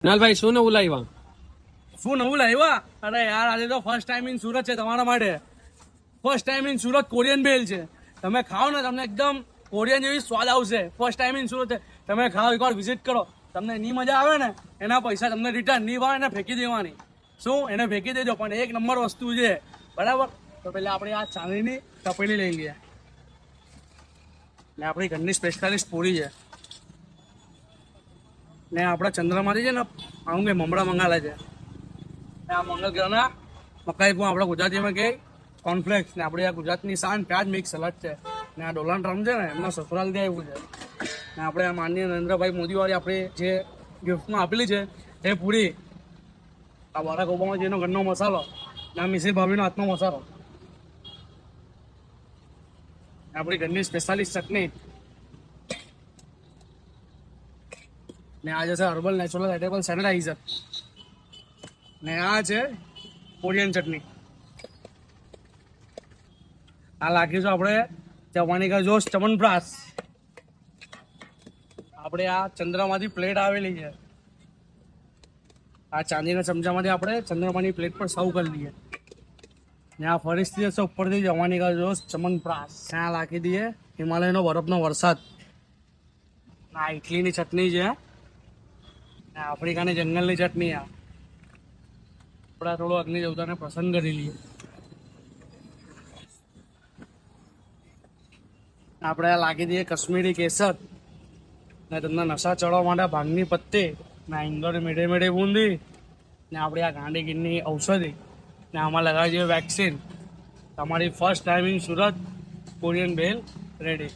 નાલભાઈ શું નવું લાવ્યા? શું નવું લાવ્યા? અરે યાર, આજે તો ફર્સ્ટ ટાઈમ ઇન સુરત છે તમારા માટે. First time in Surat Korean bhel છે. તમે ખાઓ ને તમને એકદમ કોરિયન જેવી સ્વાદ આવશે. ફર્સ્ટ ટાઈમ ઇન સુરત છે, તમે ખાઓ, એકવાર વિઝિટ કરો. તમને ની મજા આવે ને એના પૈસા તમને રિટર્ન નહીં ભાવે એને ફેંકી દેવાની. શું એને ફેંકી દેજો, પણ એક નંબર વસ્તુ છે, બરાબર? તો પેલા આપણે આ ચાંદીની તપેલી લઈ લઈએ ને આપણી ઘરની સ્પેશિયાલિસ્ટ પૂરી છે ને આપણા ચંદ્રમાંથી છે ને આવું કે મમરા મંગાલે છે ને આ મંગલ ગ્રહના મકાઈ પણ આપણા ગુજરાતીમાં કે કોર્નફ્લેક્સ ને આપણે આ ગુજરાતની શાન પ્યાજ મિક્સ સલાડ છે ને આ ડોનાલ્ડ ટ્રમ્પ છે ને એમના સસુરાલથી આવ્યું છે ને આપણે આ માનનીય નરેન્દ્રભાઈ મોદીવાળી આપણે જે ગિફ્ટમાં આપેલી છે એ પૂરી, આ બરાક ઓબામાજીનો ઘરનો મસાલો ને આ મિસિર ભાભીનો હાથનો મસાલો, આપણી ઘરની સ્પેશિયાલિસ્ટ ચટણી ને આ છે હર્બલ નેચરલ એડિબલ સેનિટાઈઝર ને આ છે કોરિયન ચટણી. આ લાગીશું આપણે જવાની કા જોશ ચમનપ્રાસ. આપણે આ ચંદ્રમાંથી પ્લેટ આવેલી છે, આ ચાંદીના ચમચામાંથી આપણે ચંદ્રમાની પ્લેટ પર સર્વ કરી દઈએ ને આ ફરીથી જશે ઉપરથી જવાની કા જોશ ચમનપ્રાસ. ત્યાં લાગી દઈએ હિમાલયનો બરફનો વરસાદ. આ ઇડલીની ચટણી છે, આફ્રિકાની જંગલની ચટણી. આપણા થોડો અગ્નિ દેવતાને પ્રસન્ન કરી લઈએ. આપણે આ લાગી દઈએ કશ્મીરી કેસર ને તમને નશા ચડવા માટે ભાંગની પત્તી ને ઇન્દોર મીઠે મીઠે બૂંદી ને આપણે આ ગાંડીગીરની ઔષધિ ને આમાં લગાવી દઈએ વેક્સિન. તમારી first time in Surat Korean bhel ready.